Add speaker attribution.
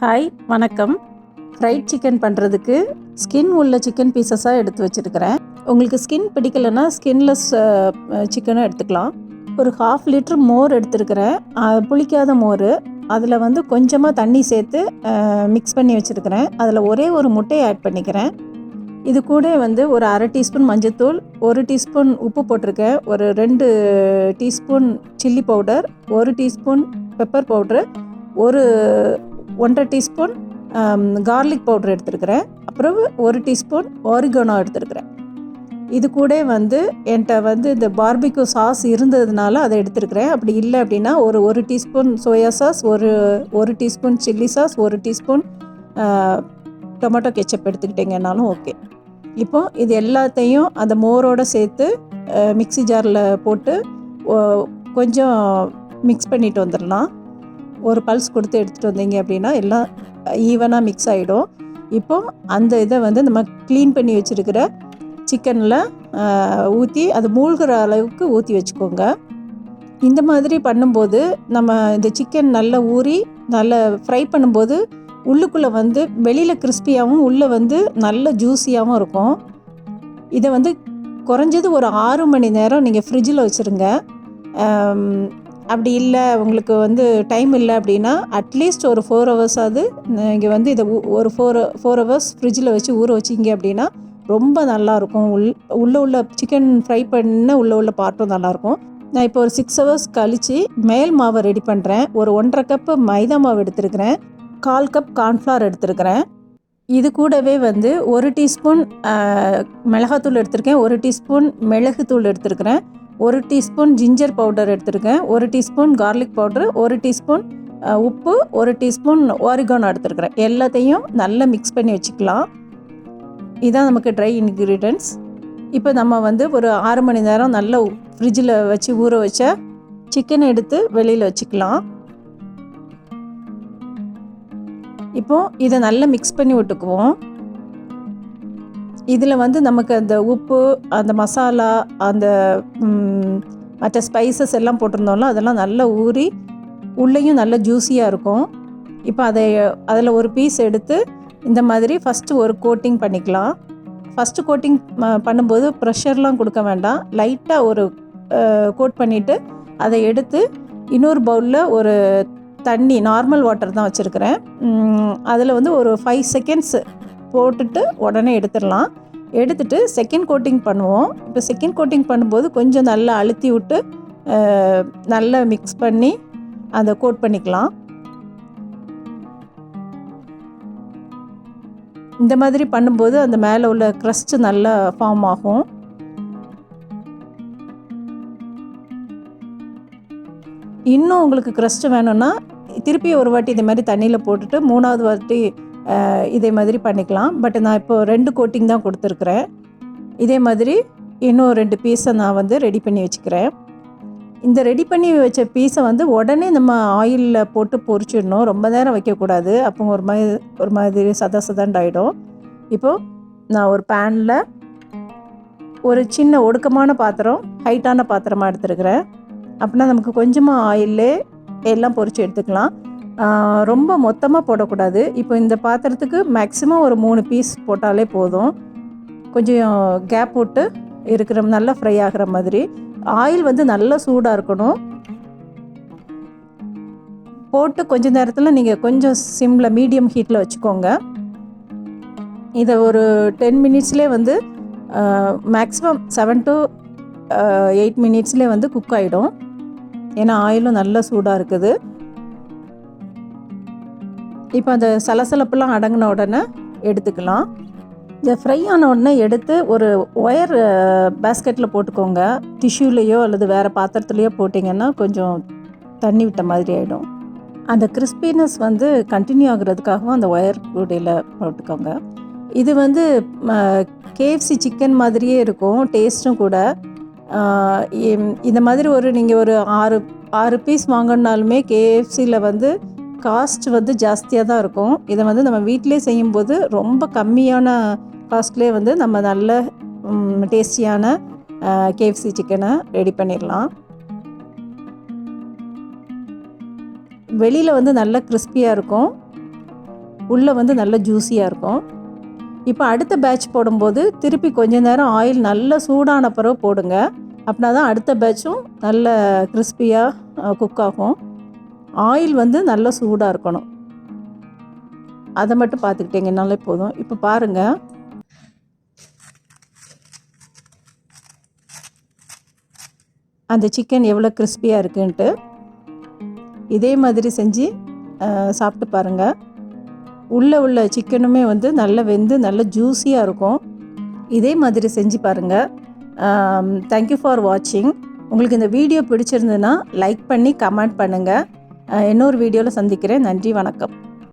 Speaker 1: Hi வணக்கம். Fried chicken பண்ணுறதுக்கு skin உள்ள சிக்கன் பீசஸாக எடுத்து வச்சுருக்கிறேன். உங்களுக்கு ஸ்கின் பிடிக்கலைன்னா ஸ்கின்லெஸ் சிக்கனும் எடுத்துக்கலாம். ஒரு 1/2 லிட்டர் மோர் எடுத்துருக்கிறேன். புளிக்காத மோர். அதில் வந்து கொஞ்சமாக தண்ணி சேர்த்து மிக்ஸ் பண்ணி வச்சுருக்கிறேன். அதில் ஒரே ஒரு முட்டையை ஆட் பண்ணிக்கிறேன். இது கூட வந்து ஒரு 1/2 டீஸ்பூன் மஞ்சள்தூள், 1 டீஸ்பூன் உப்பு போட்டிருக்கேன், ஒரு 2 teaspoon chilli powder, 1 teaspoon pepper powder, ஒரு 1.5 டீஸ்பூன் கார்லிக் பவுடர் எடுத்துருக்கிறேன். அப்புறம் 1 டீஸ்பூன் ஆரிகானோ எடுத்துருக்கிறேன். இது கூட வந்து என்கிட்ட வந்து இந்த பார்பிக்யூ சாஸ் இருந்ததுனால அதை எடுத்துருக்கிறேன். அப்படி இல்லை அப்படின்னா ஒரு டீஸ்பூன் சோயா சாஸ், ஒரு teaspoon chilli sauce, 1 teaspoon tomato ketchup எடுத்துக்கிட்டிங்கன்னாலும் ஓகே. இப்போது இது எல்லாத்தையும் அந்த மோரோடு சேர்த்து மிக்ஸி ஜாரில் போட்டு கொஞ்சம் மிக்ஸ் பண்ணிட்டு வந்துடலாம். ஒரு பல்ஸ் கொடுத்து எடுத்துகிட்டு வந்தீங்க அப்படின்னா எல்லாம் ஈவனாக மிக்ஸ் ஆகிடும். இப்போது அந்த இதை வந்து நம்ம க்ளீன் பண்ணி வச்சுருக்கிற சிக்கனில் ஊற்றி அது மூழ்கிற அளவுக்கு ஊற்றி வச்சுக்கோங்க. இந்த மாதிரி பண்ணும்போது நம்ம இந்த சிக்கன் நல்லா ஊறி நல்லா ஃப்ரை பண்ணும்போது உள்ளுக்குள்ளே வந்து வெளியில் கிறிஸ்பியாகவும் உள்ளே வந்து நல்ல ஜூஸியாகவும் இருக்கும். இதை வந்து குறைஞ்சது ஒரு 6 மணி நேரம் நீங்கள் ஃப்ரிட்ஜில் வச்சுருங்க. அப்படி இல்லை உங்களுக்கு வந்து டைம் இல்லை அப்படின்னா அட்லீஸ்ட் ஒரு 4 ஹவர்ஸாவது நீங்கள் வந்து இதை ஒரு 4 ஹவர்ஸ் ஃப்ரிட்ஜில் வச்சு ஊற வச்சிங்க அப்படின்னா ரொம்ப நல்லாயிருக்கும். உள்ள சிக்கன் ஃப்ரை பண்ண உள்ள பார்ட்டும் நல்லாயிருக்கும். நான் இப்போ ஒரு 6 ஹவர்ஸ் கழித்து மேல் மாவை ரெடி பண்ணுறேன். ஒரு 1.5 கப்பு மைதா மாவு எடுத்துருக்கிறேன், 1/4 கப் கார்ன்ஃப்ளவர் எடுத்துருக்கிறேன். இது கூடவே வந்து 1 டீஸ்பூன் மிளகாத்தூள் எடுத்திருக்கேன், 1 டீஸ்பூன் மிளகுத்தூள் எடுத்துருக்கிறேன், 1 டீஸ்பூன் ஜிஞ்சர் பவுடர் எடுத்துருக்கேன், 1 டீஸ்பூன் கார்லிக் பவுடர், 1 டீஸ்பூன் உப்பு, 1 டீஸ்பூன் ஆரிகானோ எடுத்துருக்கிறேன். எல்லாத்தையும் நல்லா மிக்ஸ் பண்ணி வச்சுக்கலாம். இதுதான் நமக்கு ட்ரை இன்க்ரீடியன்ட்ஸ். இப்போ நம்ம வந்து ஒரு 6 மணி நேரம் நல்லா ஃப்ரிட்ஜில் வச்சு ஊற வச்ச சிக்கனை எடுத்து வெளியில் வச்சுக்கலாம். இப்போது இதை நல்லா மிக்ஸ் பண்ணி விட்டுக்குவோம். இதில் வந்து நமக்கு அந்த உப்பு, அந்த மசாலா, அந்த மற்ற ஸ்பைசஸ் எல்லாம் போட்டிருந்தோம்ல அதெல்லாம் நல்லா ஊறி உள்ளேயும் நல்ல ஜூஸியாக இருக்கும். இப்போ அதில் ஒரு பீஸ் எடுத்து இந்த மாதிரி ஃபஸ்ட்டு ஒரு கோட்டிங் பண்ணிக்கலாம். ஃபஸ்ட்டு கோட்டிங் பண்ணும்போது ப்ரெஷர்லாம் கொடுக்க வேண்டாம். லைட்டாக ஒரு கோட் பண்ணிவிட்டு அதை எடுத்து இன்னொரு பவுலில் ஒரு தண்ணி, நார்மல் வாட்டர் தான் வச்சுருக்கிறேன், அதில் வந்து ஒரு 5 செகண்ட்ஸ் போட்டுட்டு உடனே எடுத்துடலாம். எடுத்துகிட்டு செகண்ட் கோட்டிங் பண்ணுவோம். இப்போ செகண்ட் கோட்டிங் பண்ணும்போது கொஞ்சம் நல்லா அழுத்தி விட்டு நல்லா மிக்ஸ் பண்ணி அதை கோட் பண்ணிக்கலாம். இந்த மாதிரி பண்ணும்போது அந்த மேலே உள்ள க்ரஸ்ட் நல்லா ஃபார்ம் ஆகும். இன்னும் உங்களுக்கு க்ரஸ்ட் வேணும்னா திருப்பி ஒரு வாட்டி இதே மாதிரி தண்ணியில் போட்டுட்டு 3வது வாட்டி இதே மாதிரி பண்ணிக்கலாம். பட் நான் இப்போ 2 கோட்டிங் தான் கொடுத்துருக்குறேன். இதே மாதிரி இன்னும் 2 பீஸை நான் வந்து ரெடி பண்ணி வச்சுக்கிறேன். இந்த ரெடி பண்ணி வச்ச பீஸை வந்து உடனே நம்ம ஆயிலில் போட்டு பொரிச்சிடணும். ரொம்ப நேரம் வைக்கக்கூடாது. அப்போ ஒரு மாதிரி சதாண்டாயிடும். இப்போது நான் ஒரு பேனில் ஒரு சின்ன ஒடுக்கமான பாத்திரம், ஹைட்டான பாத்திரமாக எடுத்துருக்கிறேன். அப்படின்னா நமக்கு கொஞ்சமாக ஆயிலே எல்லாம் பொரித்து எடுத்துக்கலாம். ரொம்ப மொத்தமாக போடக்கூடாது. இப்போ இந்த பாத்திரத்துக்கு மேக்ஸிமம் ஒரு 3 பீஸ் போட்டாலே போதும். கொஞ்சம் கேப் விட்டு இருக்கிற நல்லா ஃப்ரை ஆகிற மாதிரி. ஆயில் வந்து நல்லா சூடாக இருக்கணும். போட்டு கொஞ்ச நேரத்தில் நீங்கள் கொஞ்சம் சிம்மில் மீடியம் ஹீட்டில் வச்சுக்கோங்க. இதை ஒரு 10 மினிட்ஸ்லேயே வந்து மேக்ஸிமம் 7 to 8 மினிட்ஸ்லேயே வந்து குக் ஆகிடும். ஏன்னா ஆயிலும் நல்லா சூடாக இருக்குது. இப்போ அந்த சலசலப்பெல்லாம் அடங்கின உடனே எடுத்துக்கலாம். இந்த ஃப்ரை ஆன உடனே எடுத்து ஒரு ஒயர் பேஸ்கெட்டில் போட்டுக்கோங்க. டிஷ்யூலேயோ அல்லது வேறு பாத்திரத்துலேயோ போட்டிங்கன்னா கொஞ்சம் தண்ணி விட்ட மாதிரி ஆகிடும். அந்த கிறிஸ்பினஸ் வந்து கண்டினியூ ஆகுறதுக்காகவும் அந்த ஒயர் கூடையில் போட்டுக்கோங்க. இது வந்து KFC சிக்கன் மாதிரியே இருக்கும், டேஸ்ட்டும் கூட. இந்த மாதிரி நீங்கள் ஒரு 6 பீஸ் வாங்கினாலுமே KFCயில் வந்து காஸ்ட் வந்து ஜாஸ்தியாக தான் இருக்கும். இதை வந்து நம்ம வீட்டிலே செய்யும்போது ரொம்ப கம்மியான காஸ்ட்லேயே வந்து நம்ம நல்ல டேஸ்டியான KFC சிக்கனை ரெடி பண்ணிடலாம். வெளியில் வந்து நல்ல கிறிஸ்பியாக இருக்கும். உள்ளே வந்து நல்ல ஜூஸியாக இருக்கும். இப்போ அடுத்த பேட்ச் போடும்போது திருப்பி கொஞ்ச நேரம் ஆயில் நல்லா சூடான பிறகு போடுங்க. அப்படின்னா தான் அடுத்த பேட்சும் நல்ல கிறிஸ்பியாக குக் ஆகும். ஆயில் வந்து நல்லா சூடாக இருக்கணும். அதை மட்டும் பார்த்துக்கிட்டிங்கனாலே போதும். இப்போ பாருங்கள், அந்த சிக்கன் எவ்வளோ கிறிஸ்பியாக இருக்குன்ட்டு. இதே மாதிரி செஞ்சு சாப்பிட்டு பாருங்கள். உள்ளே உள்ள சிக்கனுமே வந்து நல்லா வெந்து நல்ல ஜூஸியாக இருக்கும். இதே மாதிரி செஞ்சு பாருங்கள். தேங்க்யூ ஃபார் வாட்சிங். உங்களுக்கு இந்த வீடியோ பிடிச்சிருந்ததுன்னா லைக் பண்ணி கமெண்ட் பண்ணுங்கள். இன்னொரு வீடியோவில் சந்திக்கிறேன். நன்றி, வணக்கம்.